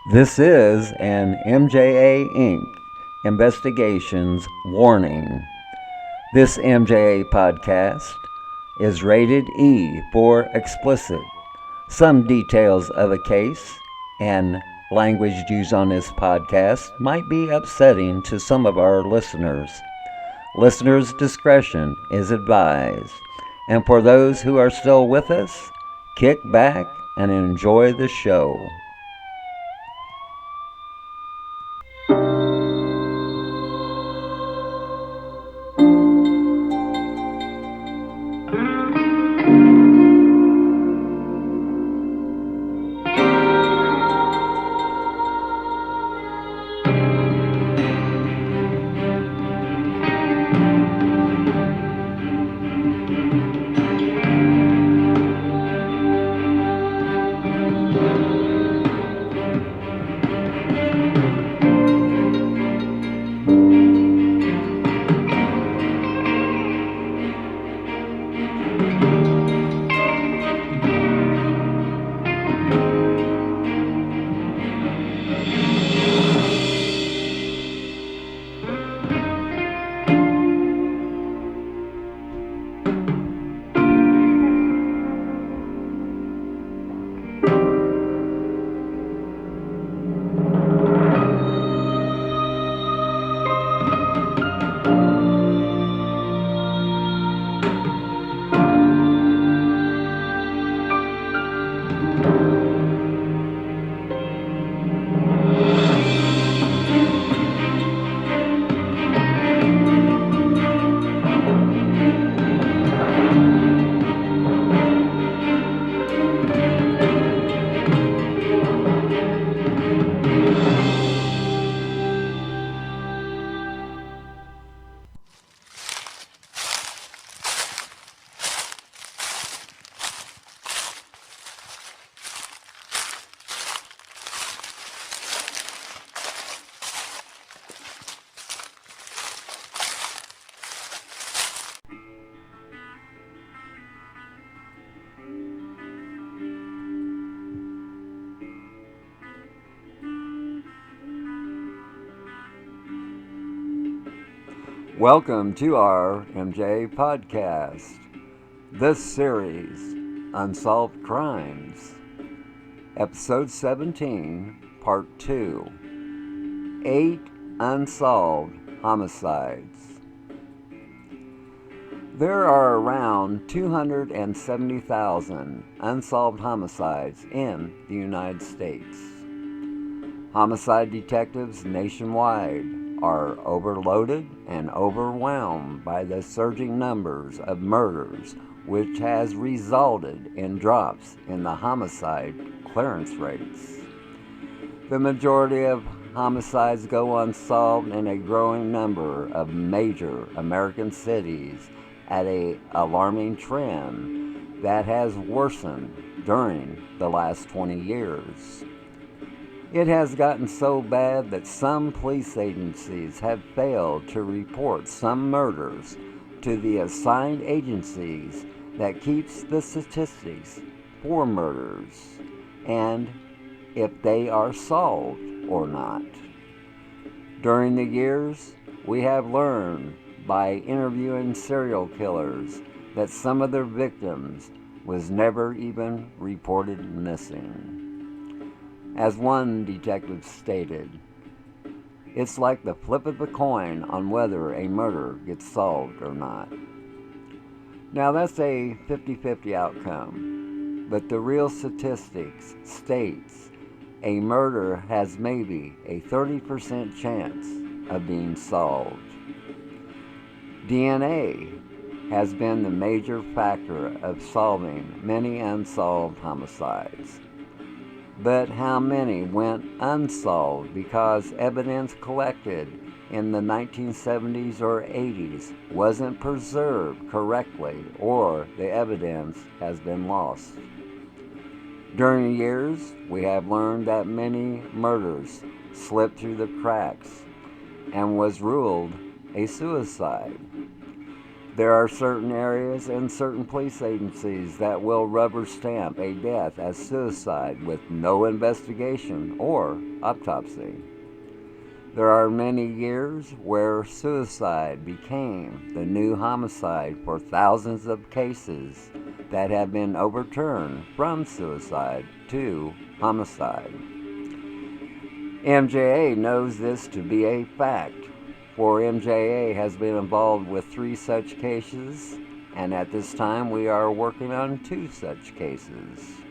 This is an MJA Inc. Investigations warning. This MJA podcast is rated E for explicit. Some details of a case and language used on this podcast might be upsetting to some of our listeners. Listeners' discretion is advised. And for those who are still with us, kick back and enjoy the show. Welcome to our MJ podcast. This series, Unsolved Crimes, Episode 17, Part 2, 8 Unsolved Homicides. There are around 270,000 unsolved homicides in the United States. Homicide detectives nationwide are overloaded and overwhelmed by the surging numbers of murders, which has resulted in drops in the homicide clearance rates. The majority of homicides go unsolved in a growing number of major American cities at an alarming trend that has worsened during the last 20 years. It has gotten so bad that some police agencies have failed to report some murders to the assigned agencies that keeps the statistics for murders and if they are solved or not. During the years, we have learned by interviewing serial killers that some of their victims was never even reported missing. As one detective stated, it's like the flip of a coin on whether a murder gets solved or not. Now that's a 50-50 outcome, but the real statistics states a murder has maybe a 30% chance of being solved. DNA has been the major factor of solving many unsolved homicides. But how many went unsolved because evidence collected in the 1970s or 80s wasn't preserved correctly or the evidence has been lost? During the years, we have learned that many murders slipped through the cracks and was ruled a suicide. There are certain areas and certain police agencies that will rubber stamp a death as suicide with no investigation or autopsy. There are many years where suicide became the new homicide for thousands of cases that have been overturned from suicide to homicide. MJA knows this to be a fact, for MJA has been involved with 3 such cases, and at this time we are working on 2 such cases.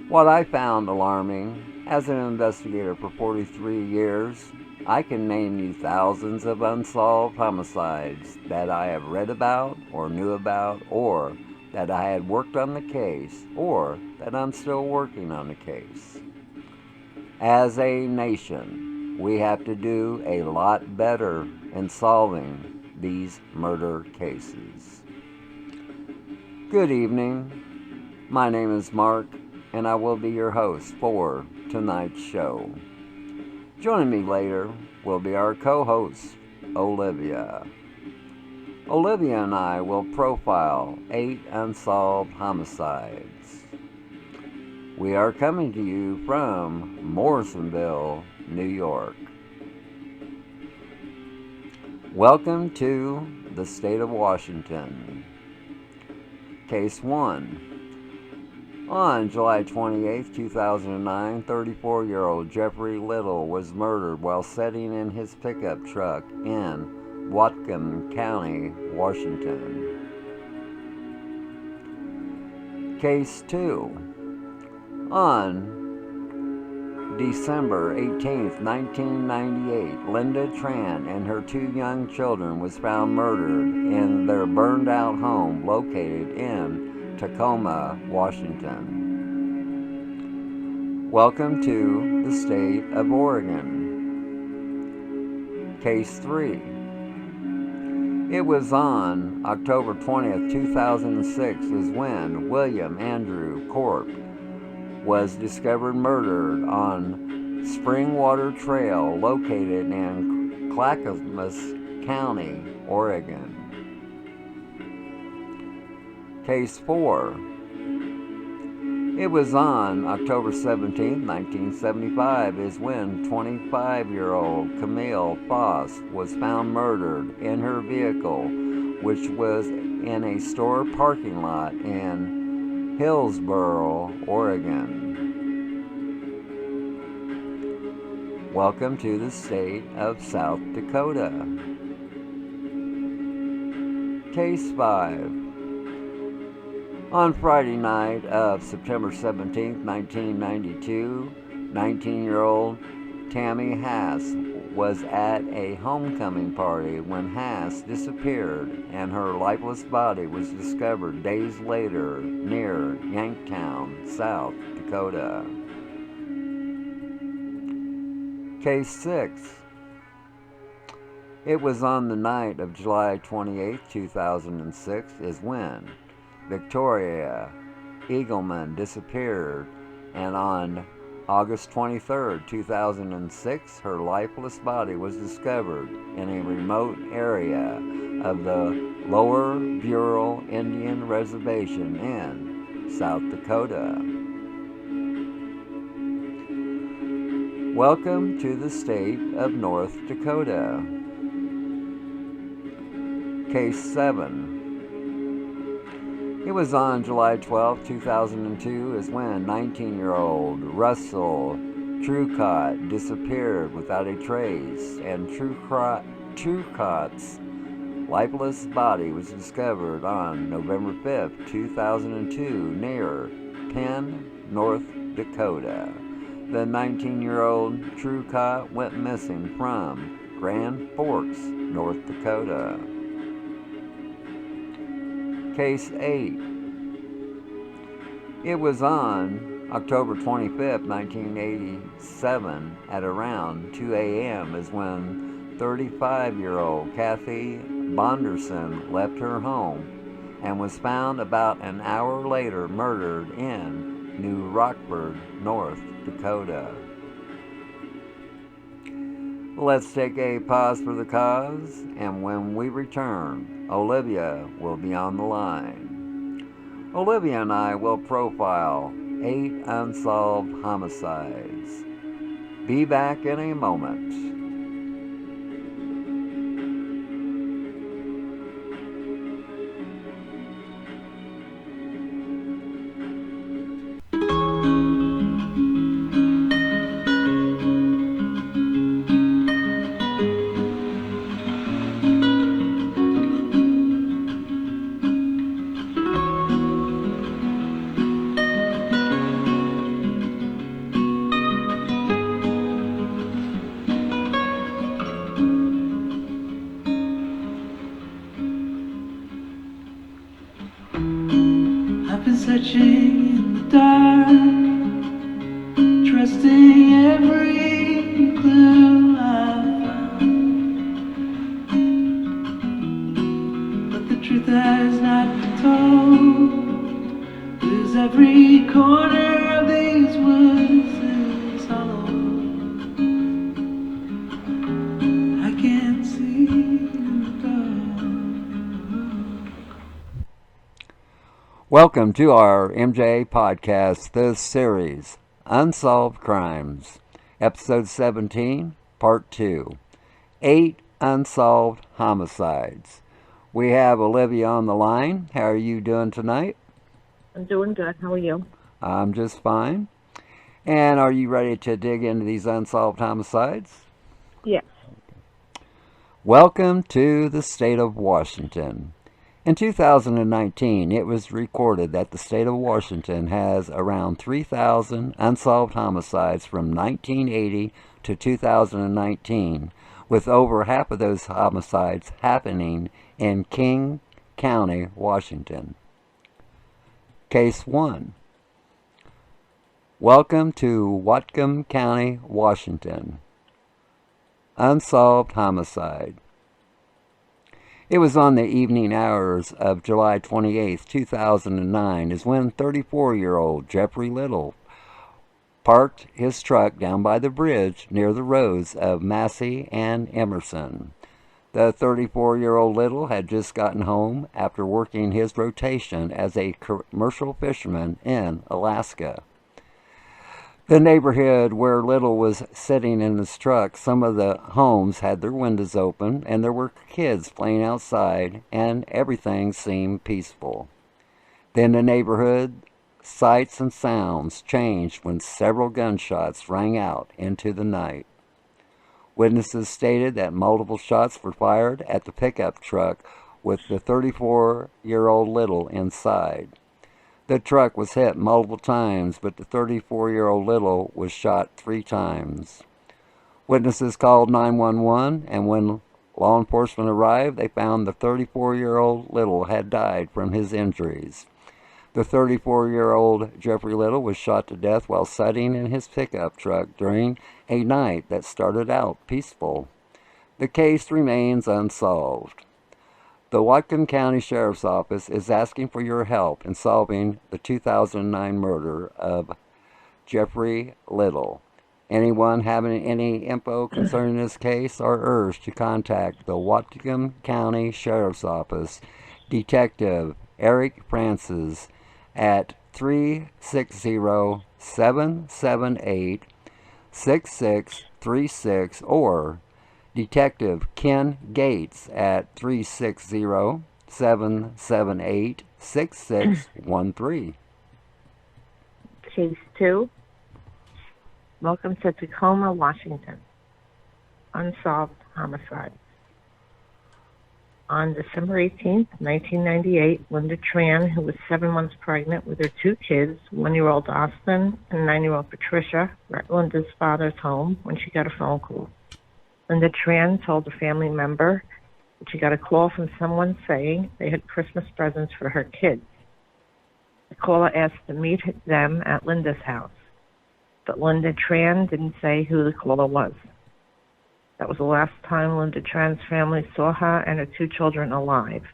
What I found alarming, as an investigator for 43 years, I can name you thousands of unsolved homicides that I have read about or knew about, or that I had worked on the case, or that I'm still working on the case. As a nation, we have to do a lot better in solving these murder cases. Good evening. My name is Mark, and I will be your host for tonight's show. Joining me later will be our co-host, Olivia. Olivia and I will profile 8 unsolved homicides. We are coming to you from Morrisonville, New York. Welcome to the state of Washington. Case 1. On July 28, 2009, 34-year-old Jeffrey Little was murdered while sitting in his pickup truck in Whatcom County, Washington. Case 2. On December 18, 1998, Linda Tran and her 2 young children was found murdered in their burned-out home located in Tacoma, Washington. Welcome to the state of Oregon. Case 3. It was on October 20th, 2006 is when William Andrew Corp was discovered murdered on Springwater Trail located in Clackamas County, Oregon. Case 4. It was on October 17, 1975 is when 25-year-old Camille Foss was found murdered in her vehicle, which was in a store parking lot in Hillsboro, Oregon. Welcome to the state of South Dakota. Case 5. On Friday night of September 17, 1992, 19-year-old Tammy Hass was at a homecoming party when Hass disappeared and her lifeless body was discovered days later near Yanktown, South Dakota. Case 6. It was on the night of July 28, 2006 is when Victoria Eagleman disappeared, and on August 23, 2006, her lifeless body was discovered in a remote area of the Lower Bureau Indian Reservation in South Dakota. Welcome to the state of North Dakota. Case 7. It was on July 12, 2002 is when 19-year-old Russell Trucott disappeared without a trace, and Trucott's lifeless body was discovered on November 5, 2002 near Penn, North Dakota. The 19-year-old Trucott went missing from Grand Forks, North Dakota. Case 8. It was on October 25, 1987 at around 2 a.m. is when 35-year-old Kathy Bonderson left her home and was found about an hour later murdered in New Rockford, North Dakota. Let's take a pause for the cause, and when we return, Olivia will be on the line. Olivia and I will profile 8 unsolved homicides. Be back in a moment. Searching in the dark, trusting every clue I found, but the truth has not been told. There's every corner of these woods is hollow. I can't see in the dark. Welcome to our MJ podcast, the series, Unsolved Crimes, Episode 17, Part 2, 8 Unsolved Homicides. We have Olivia on the line. How are you doing tonight? I'm doing good. How are you? I'm just fine. And are you ready to dig into these unsolved homicides? Yes. Welcome to the state of Washington. In 2019, it was recorded that the state of Washington has around 3,000 unsolved homicides from 1980 to 2019, with over half of those homicides happening in King County, Washington. Case 1. Welcome to Whatcom County, Washington. Unsolved homicide. It was on the evening hours of July 28, 2009, is when 34-year-old Jeffrey Little parked his truck down by the bridge near the roads of Massey and Emerson. The 34-year-old Little had just gotten home after working his rotation as a commercial fisherman in Alaska. The neighborhood where Little was sitting in his truck, some of the homes had their windows open, and there were kids playing outside, and everything seemed peaceful. Then the neighborhood sights and sounds changed when several gunshots rang out into the night. Witnesses stated that multiple shots were fired at the pickup truck with the 34-year-old Little inside. The truck was hit multiple times, but the 34-year-old Little was shot 3 times. Witnesses called 911, and when law enforcement arrived, they found the 34-year-old Little had died from his injuries. The 34-year-old Jeffrey Little was shot to death while sitting in his pickup truck during a night that started out peaceful. The case remains unsolved. The Whatcom County Sheriff's Office is asking for your help in solving the 2009 murder of Jeffrey Little. Anyone having any info concerning this case are urged to contact the Whatcom County Sheriff's Office Detective Eric Francis at 360-778-6636 or Detective Ken Gates at 360-778-6613. Case 2. Welcome to Tacoma, Washington. Unsolved homicide. On December 18th, 1998, Linda Tran, who was 7 months pregnant with her 2 kids, 1-year-old Austin and 9-year-old Patricia, were at Linda's father's home when she got a phone call. Linda Tran told a family member that she got a call from someone saying they had Christmas presents for her kids. The caller asked to meet them at Linda's house, but Linda Tran didn't say who the caller was. That was the last time Linda Tran's family saw her and her 2 children alive.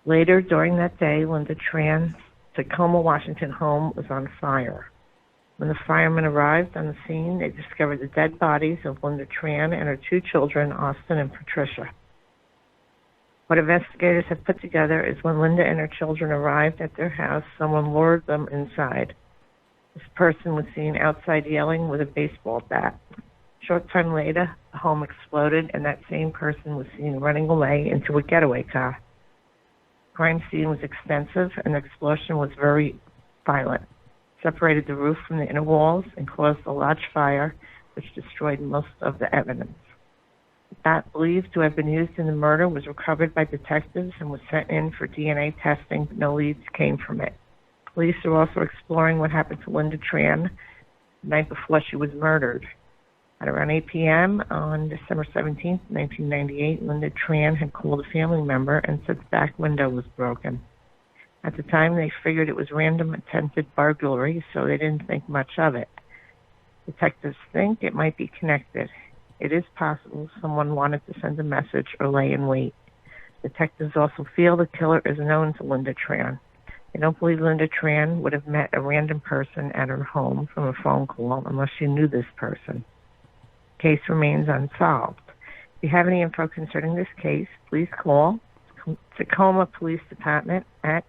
Later during that day, Linda Tran's Tacoma, Washington home was on fire. When the firemen arrived on the scene, they discovered the dead bodies of Linda Tran and her 2 children, Austin and Patricia. What investigators have put together is when Linda and her children arrived at their house, someone lured them inside. This person was seen outside yelling with a baseball bat. Short time later, the home exploded, and that same person was seen running away into a getaway car. The crime scene was extensive, and the explosion was very violent. It separated the roof from the inner walls and caused a large fire, which destroyed most of the evidence. The bat believed to have been used in the murder was recovered by detectives and was sent in for DNA testing, but no leads came from it. Police are also exploring what happened to Linda Tran the night before she was murdered. At around 8 p.m. on December 17, 1998, Linda Tran had called a family member and said the back window was broken. At the time, they figured it was random attempted burglary, so they didn't think much of it. Detectives think it might be connected. It is possible someone wanted to send a message or lay in wait. Detectives also feel the killer is known to Linda Tran. They don't believe Linda Tran would have met a random person at her home from a phone call unless she knew this person. The case remains unsolved. If you have any info concerning this case, please call Tacoma Police Department at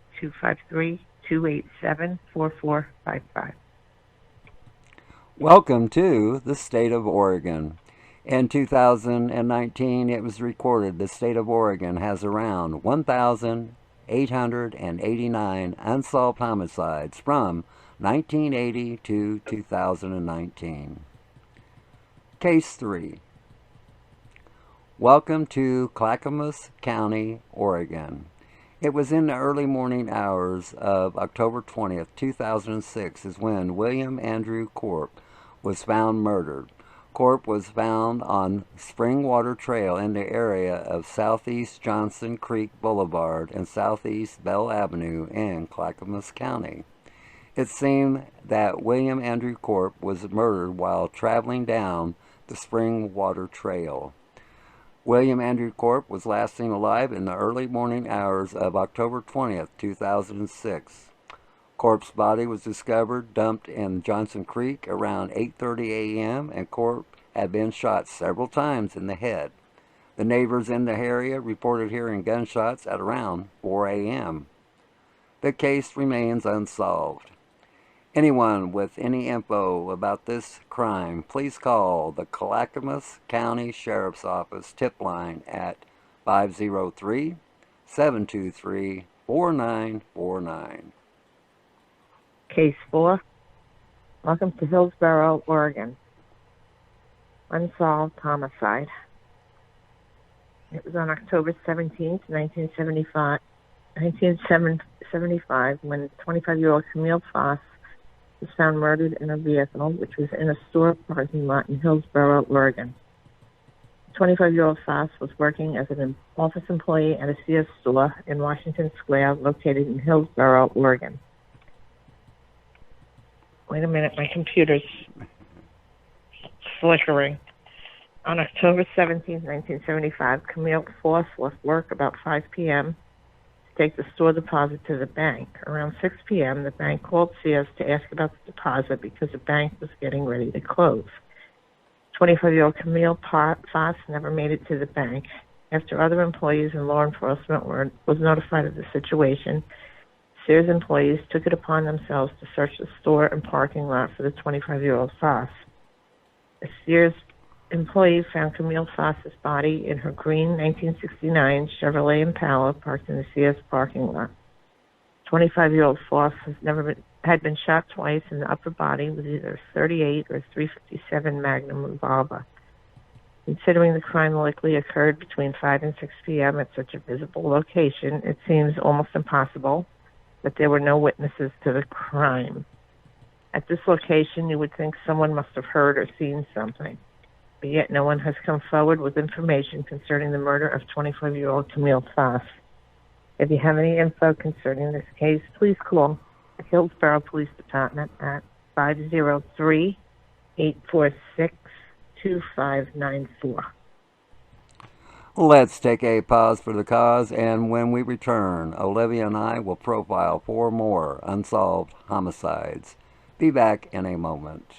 253-287-4455. Welcome to the state of Oregon. In 2019, it was recorded the state of Oregon has around 1,889 unsolved homicides from 1980 to 2019. Case 3. Welcome to Clackamas County, Oregon. It was in the early morning hours of October 20th, 2006 is when William Andrew Corp was found murdered. Corp was found on Springwater Trail in the area of Southeast Johnson Creek Boulevard and Southeast Bell Avenue in Clackamas County. It seemed that William Andrew Corp was murdered while traveling down the Springwater Trail. William Andrew Corp was last seen alive in the early morning hours of October 20th, 2006. Corp's body was discovered dumped in Johnson Creek around 8:30 a.m. and Corp had been shot several times in the head. The neighbors in the area reported hearing gunshots at around 4 a.m. The case remains unsolved. Anyone with any info about this crime, please call the Clackamas County Sheriff's Office tip line at 503-723-4949. Case 4. Welcome to Hillsboro, Oregon. Unsolved homicide. It was on October 17th, 1975 when 25-year-old Camille Foss was found murdered in a vehicle, which was in a store parking lot in Hillsboro, Oregon. 25-year-old Foss was working as an office employee at a Sears store in Washington Square located in Hillsboro, Oregon. Wait a minute, my computer's flickering. On October 17, 1975, Camille Foss left work about 5 p.m. to take the store deposit to the bank. Around 6 p.m., the bank called Sears to ask about the deposit because the bank was getting ready to close. 25-year-old Camille Foss never made it to the bank. After other employees and law enforcement was notified of the situation, Sears employees took it upon themselves to search the store and parking lot for the 25-year-old Foss. A Sears employee found Camille Foss's body in her green 1969 Chevrolet Impala parked in the Sears parking lot. 25-year-old Foss had been shot twice in the upper body with either a .38 or a .357 Magnum revolver. Considering the crime likely occurred between 5 and 6 p.m. at such a visible location, it seems almost impossible that there were no witnesses to the crime. At this location, you would think someone must have heard or seen something, but yet no one has come forward with information concerning the murder of 25-year-old Camille Foss. If you have any info concerning this case, please call the Hillsboro Police Department at 503-846-2594. Let's take a pause for the cause, and when we return, Olivia and I will profile 4 more unsolved homicides. Be back in a moment.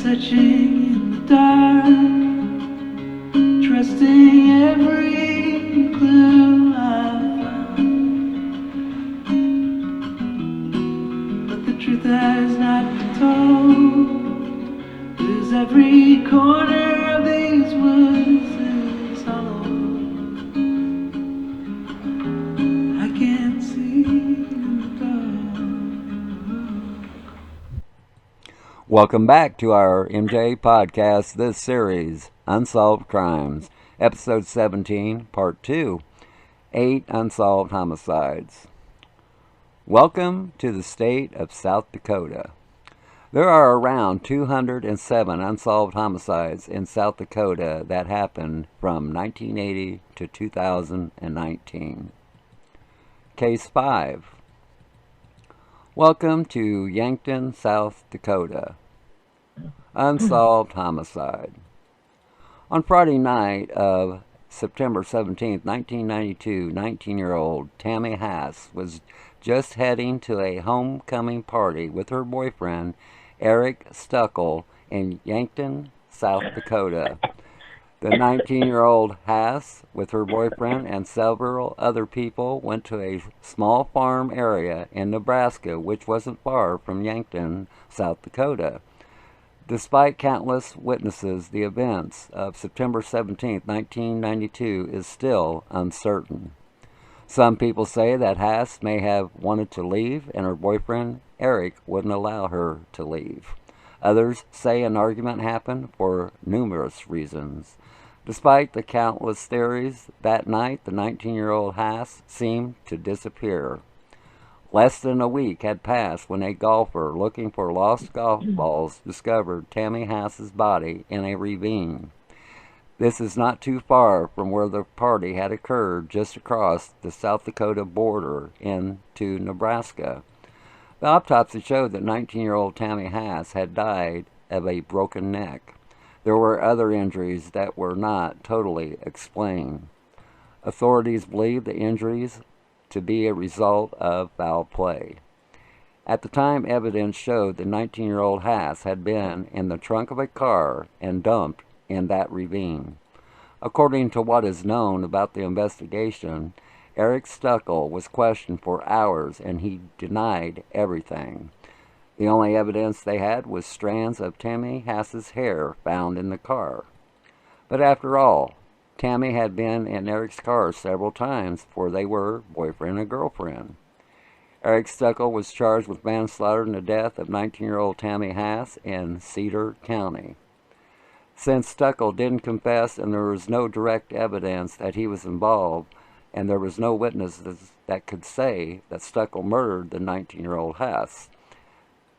searching in the dark, trusting every clue I found. But the truth has not been told. Cause every corner of these woods is hollow. I can't see the dark. Welcome back to our MJ podcast, this series, Unsolved Crimes, Episode 17, Part 2, 8 Unsolved Homicides. Welcome to the state of South Dakota. There are around 207 unsolved homicides in South Dakota that happened from 1980 to 2019. Case 5. Welcome to Yankton, South Dakota. Unsolved homicide. On Friday night of September 17, 1992, 19-year-old Tammy Hass was just heading to a homecoming party with her boyfriend, Eric Stuckel, in Yankton, South Dakota. The 19-year-old Hass, with her boyfriend and several other people, went to a small farm area in Nebraska, which wasn't far from Yankton, South Dakota. Despite countless witnesses, the events of September 17, 1992 is still uncertain. Some people say that Hass may have wanted to leave and her boyfriend, Eric, wouldn't allow her to leave. Others say an argument happened for numerous reasons. Despite the countless theories, that night the 19-year-old Hass seemed to disappear. Less than a week had passed when a golfer looking for lost golf balls discovered Tammy Hass's body in a ravine. This is not too far from where the party had occurred, just across the South Dakota border into Nebraska. The autopsy showed that 19-year-old Tammy Hass had died of a broken neck. There were other injuries that were not totally explained. Authorities believe the injuries to be a result of foul play. At the time, evidence showed the 19-year-old Hass had been in the trunk of a car and dumped in that ravine. According to what is known about the investigation, Eric Stuckel was questioned for hours and he denied everything. The only evidence they had was strands of Tammy Hass's hair found in the car. But after all, Tammy had been in Eric's car several times, for they were boyfriend and girlfriend. Eric Stuckel was charged with manslaughter in the death of 19-year-old Tammy Hass in Cedar County. Since Stuckel didn't confess and there was no direct evidence that he was involved, and there was no witnesses that could say that Stuckel murdered the 19-year-old Hass,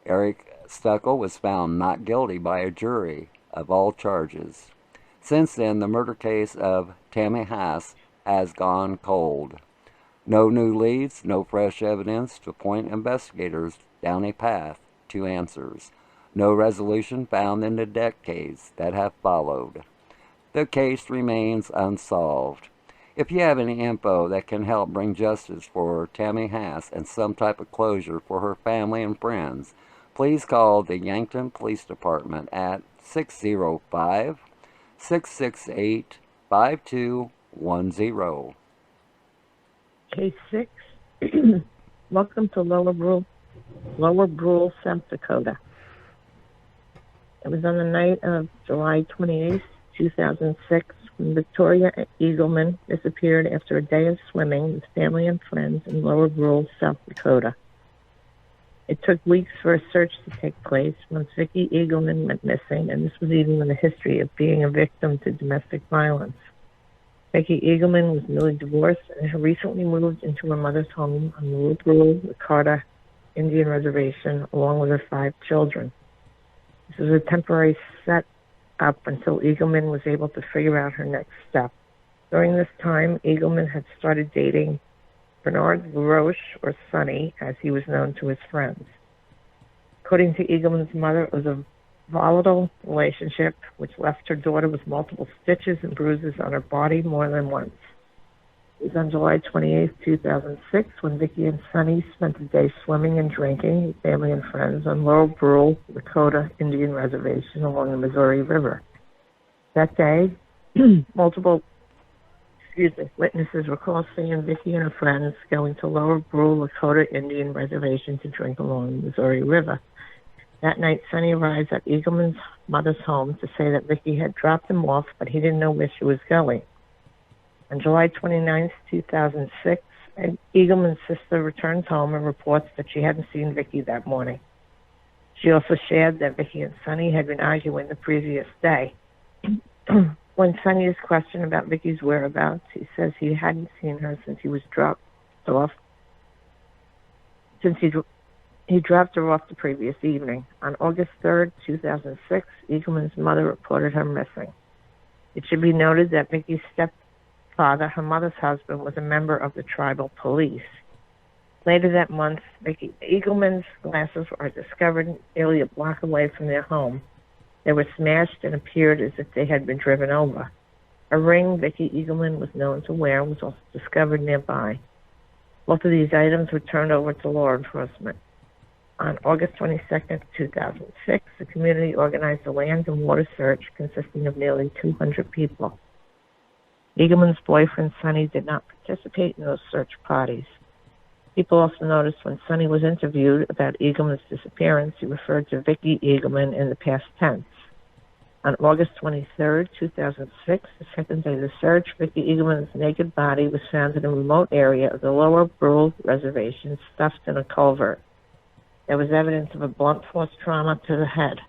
Eric Stuckel was found not guilty by a jury of all charges. Since then, the murder case of Tammy Hass has gone cold. No new leads, no fresh evidence to point investigators down a path to answers. No resolution found in the decades that have followed. The case remains unsolved. If you have any info that can help bring justice for Tammy Hass and some type of closure for her family and friends, please call the Yankton Police Department at 605-668-5210. Case 6. Welcome to Lower Brule, South Dakota. It was on the night of July 28, 2006, when Victoria Eagleman disappeared after a day of swimming with family and friends in Lower Brule, South Dakota. It took weeks for a search to take place once Vicki Eagleman went missing, and this was even with a history of being a victim to domestic violence. Vicki Eagleman was newly divorced and had recently moved into her mother's home on the Lower Brule, Lakota Indian Reservation, along with her 5 children. This was a temporary set up until Eagleman was able to figure out her next step. During this time, Eagleman had started dating Bernard LaRoche, or Sonny, as he was known to his friends. According to Eagleman's mother, it was a volatile relationship which left her daughter with multiple stitches and bruises on her body more than once. It was on July 28, 2006, when Vicki and Sonny spent the day swimming and drinking with family and friends on Laurel Brule, Lakota Indian Reservation along the Missouri River. That day, multiple witnesses recall seeing Vicki and her friends going to Lower Brule Lakota Indian Reservation to drink along the Missouri River. That night, Sonny arrives at Eagleman's mother's home to say that Vicki had dropped him off, but he didn't know where she was going. On July 29, 2006, Eagleman's sister returns home and reports that she hadn't seen Vicki that morning. She also shared that Vicki and Sonny had been arguing the previous day. When Sonny is questioned about Vicki's whereabouts, he says he hadn't seen her since he was dropped off. He dropped her off the previous evening. On August 3, 2006, Eagleman's mother reported her missing. It should be noted that Vicki's stepfather, her mother's husband, was a member of the tribal police. Later that month, Vicki Eagleman's glasses were discovered nearly a block away from their home. They were smashed and appeared as if they had been driven over. A ring Vicki Eagleman was known to wear was also discovered nearby. Both of these items were turned over to law enforcement. On August 22, 2006, the community organized a land and water search consisting of nearly 200 people. Eagleman's boyfriend, Sonny, did not participate in those search parties. People also noticed when Sonny was interviewed about Eagleman's disappearance, he referred to Vicki Eagleman in the past tense. On August 23, 2006, the second day of the search, Vicki Eagleman's naked body was found in a remote area of the Lower Brule Reservation, stuffed in a culvert. There was evidence of a blunt force trauma to the head.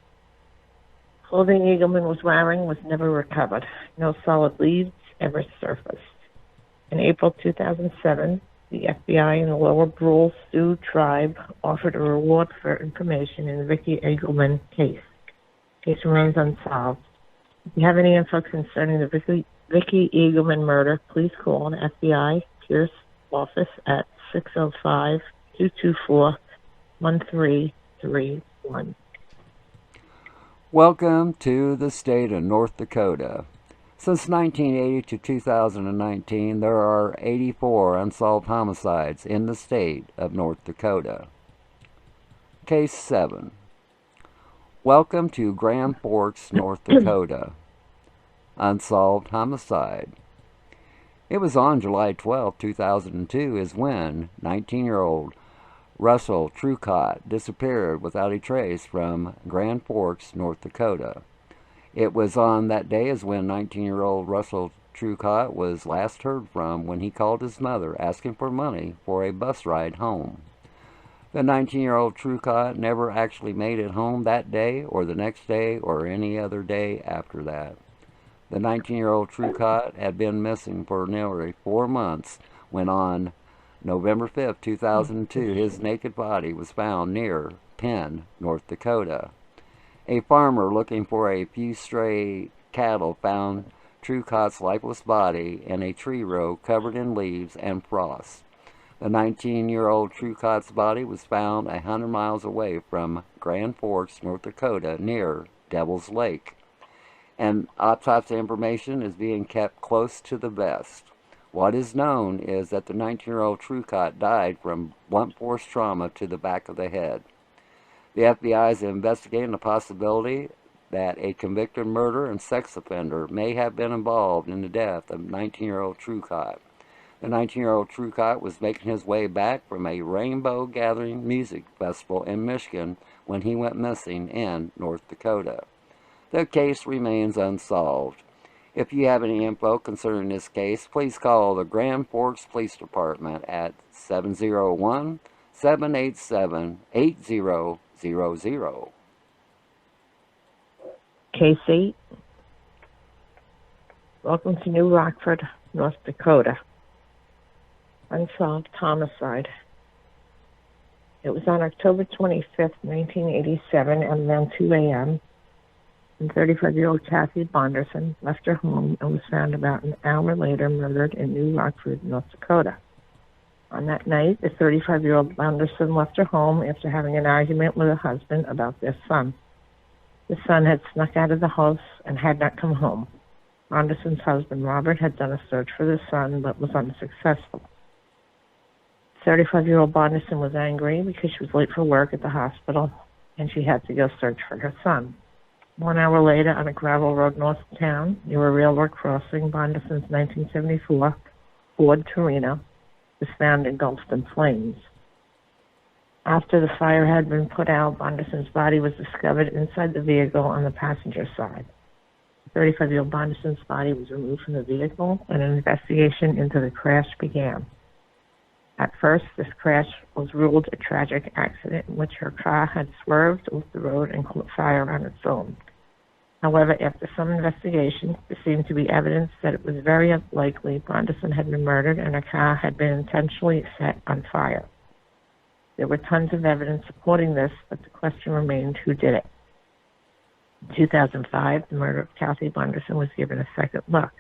Clothing Eagleman was wearing was never recovered. No solid leads ever surfaced. In April 2007, the FBI and the Lower Brule Sioux tribe offered a reward for information in the Vicki Eagleman case. The case remains unsolved. If you have any info concerning the Vicki Eagleman murder, please call the FBI Pierce office at 605-224-1331. Welcome to the state of North Dakota. Since 1980 to 2019, there are 84 unsolved homicides in the state of North Dakota. Case 7. Welcome to Grand Forks, North Dakota. Unsolved homicide. It was on July 12, 2002 is when 19-year-old Russell Trucott disappeared without a trace from Grand Forks, North Dakota. It was on that day as when 19-year-old Russell Trucott was last heard from when he called his mother asking for money for a bus ride home. The 19-year-old Trucott never actually made it home that day or the next day or any other day after that. The 19-year-old Trucott had been missing for nearly 4 months when on November 5, 2002, his naked body was found near Penn, North Dakota. A farmer looking for a few stray cattle found Trucott's lifeless body in a tree row covered in leaves and frost. The 19-year-old Trucott's body was found 100 miles away from Grand Forks, North Dakota, near Devil's Lake. And autopsy information is being kept close to the vest. What is known is that the 19-year-old Trucott died from blunt force trauma to the back of the head. The FBI is investigating the possibility that a convicted murder and sex offender may have been involved in the death of 19-year-old Trucott. The 19-year-old Trucott was making his way back from a Rainbow Gathering music festival in Michigan when he went missing in North Dakota. The case remains unsolved. If you have any info concerning this case, please call the Grand Forks Police Department at 701-787-8000. Casey, welcome to New Rockford, North Dakota. Unsolved homicide. It was on October 25th, 1987, at around 2 a.m., and 35-year-old Kathy Bonderson left her home and was found about an hour later murdered in New Rockford, North Dakota. On that night, the 35-year-old Bonderson left her home after having an argument with her husband about their son. The son had snuck out of the house and had not come home. Bonderson's husband, Robert, had done a search for their son, but was unsuccessful. 35-year-old Bonderson was angry because she was late for work at the hospital, and she had to go search for her son. 1 hour later, on a gravel road north of town, near a railroad crossing, Bonderson's 1974 Ford Torino was found engulfed in flames. After the fire had been put out, Bonderson's body was discovered inside the vehicle on the passenger side. 35-year-old Bonderson's body was removed from the vehicle, and an investigation into the crash began. At first, this crash was ruled a tragic accident in which her car had swerved off the road and caught fire on its own. However, after some investigation, there seemed to be evidence that it was very unlikely Bonderson had been murdered and her car had been intentionally set on fire. There were tons of evidence supporting this, but the question remained, who did it? In 2005, the murder of Kathy Bonderson was given a second look.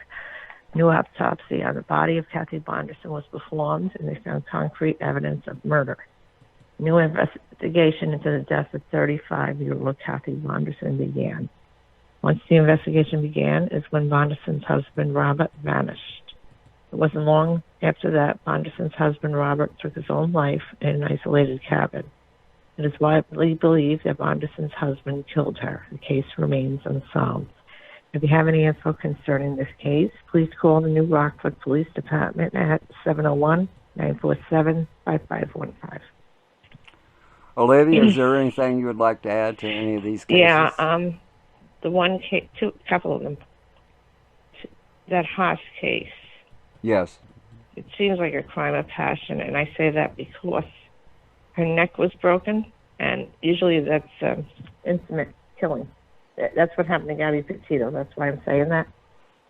New autopsy on the body of Kathy Bonderson was performed, and they found concrete evidence of murder. New investigation into the death of 35-year-old Kathy Bonderson began. Once the investigation began is when Bonderson's husband, Robert, vanished. It wasn't long after that Bonderson's husband, Robert, took his own life in an isolated cabin. It is widely believed that Bonderson's husband killed her. The case remains unsolved. If you have any info concerning this case, please call the New Rockford Police Department at 701-947-5515. Olivia, is there anything you would like to add to any of these cases? Yeah, the one case, couple of them. That Haas case. Yes. It seems like a crime of passion, and I say that because her neck was broken, and usually that's intimate killing. That's what happened to Gabby Petito. That's why I'm saying that.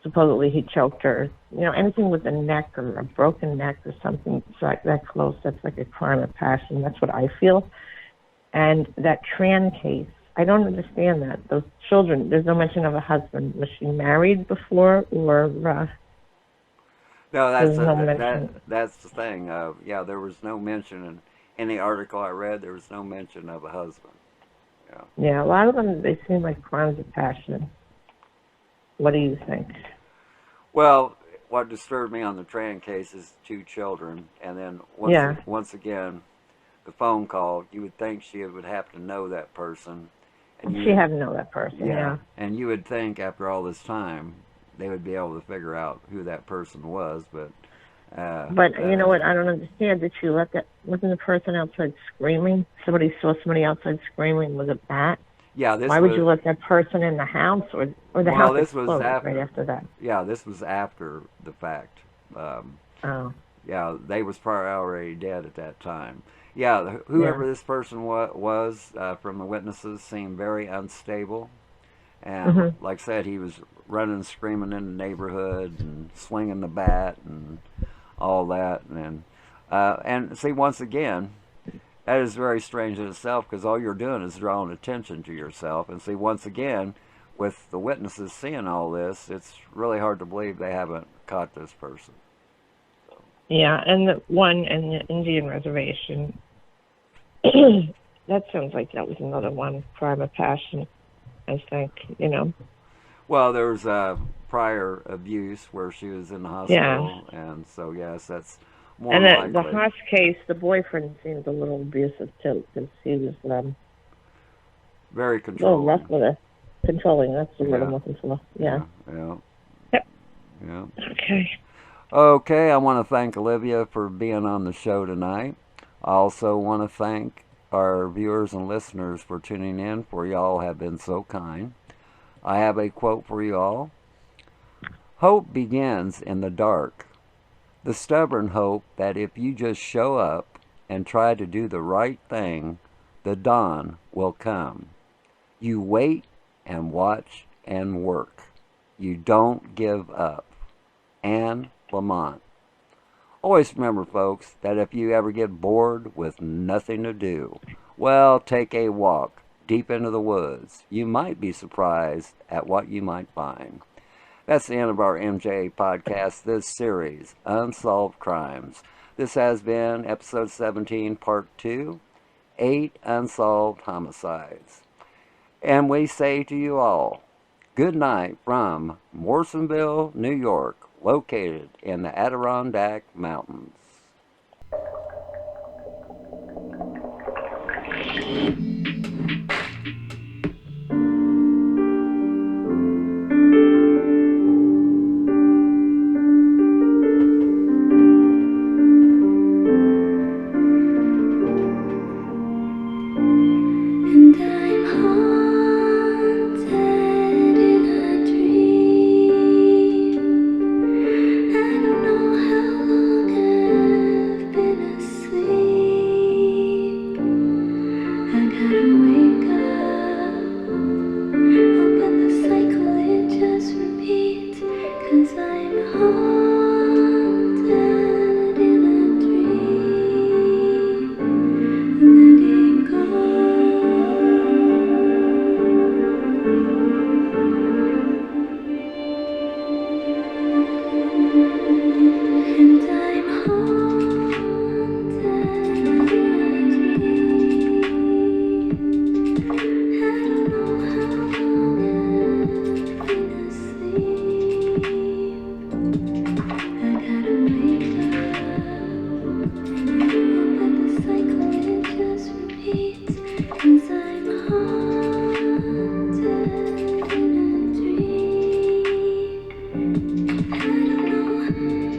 Supposedly he choked her. You know, anything with a neck or a broken neck or something like that close, that's like a crime of passion. That's what I feel. And that Tran case, I don't understand that. Those children, there's no mention of a husband. Was she married before or... No, that's the thing. There was no mention in any article I read. There was no mention of a husband. Yeah, a lot of them, they seem like crimes of passion. What do you think? Well, what disturbed me on the Tran case is 2 children, and then once again, the phone call. You would think she would have to know that person. And she had to know that person, yeah. And you would think after all this time, they would be able to figure out who that person was, but... you know what, I don't understand. Did she let that... Wasn't the person outside screaming? Somebody saw somebody outside screaming with a bat? Yeah, Why would you let that person in the house or the house exploded right after that? Yeah, this was after the fact. Yeah, they was probably already dead at that time. Yeah, whoever this person was from the witnesses seemed very unstable. And like I said, he was running and screaming in the neighborhood and swinging the bat and all that. And see, once again, that is very strange in itself because all you're doing is drawing attention to yourself. And see, once again, with the witnesses seeing all this, it's really hard to believe they haven't caught this person. Yeah, and the one in the Indian reservation, that sounds like that was another one, crime of passion, I think, you know. Well, there was prior abuse where she was in the hospital, and so, yes, that's more likely. And the Haas case, the boyfriend seemed a little abusive, too, because he was very controlling. A little rough with her. Controlling, that's the word I'm looking for. Yeah. Yep. Yeah. Okay. Okay, I want to thank Olivia for being on the show tonight. I also want to thank our viewers and listeners for tuning in, for y'all have been so kind. I have a quote for you all. Hope begins in the dark. The stubborn hope that if you just show up and try to do the right thing, the dawn will come. You wait and watch and work. You don't give up. Anne Lamont. Always remember, folks, that if you ever get bored with nothing to do, well, take a walk deep into the woods. You might be surprised at what you might find. That's the end of our MJ podcast, this series, Unsolved Crimes. This has been episode 17, part 2, 8 Unsolved Homicides. And we say to you all, Good night from Morrisonville, New York, located in the Adirondack Mountains. And I'm haunted in a dream. I don't know how long I've been asleep. I gotta wake up, but the cycle it just repeats. 'Cause I'm haunted in a dream. Letting go. And I'm haunted in a dream. I don't know how long I've been asleep. I gotta wake up, but the cycle it just repeats. 'Cause I'm haunted in a dream. I don't know how long.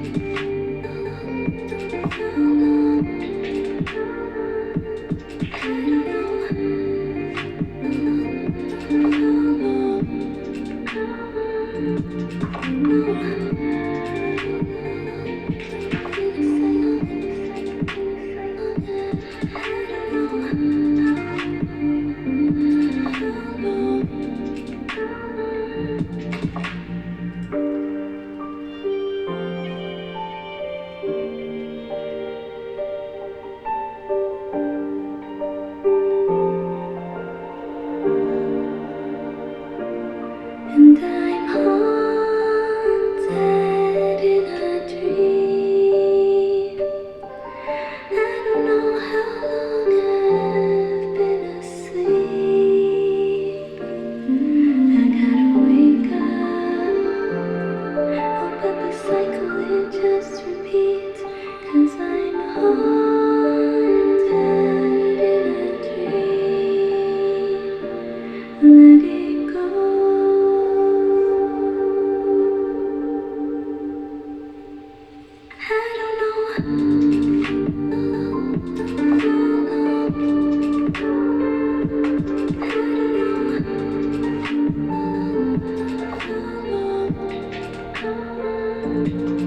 I don't know And I'm haunted in a dream. I don't know how long I've been asleep. I gotta wake up, but the cycle it just repeats. 'Cause I'm haunted in a dream. Letting go. I don't know how long.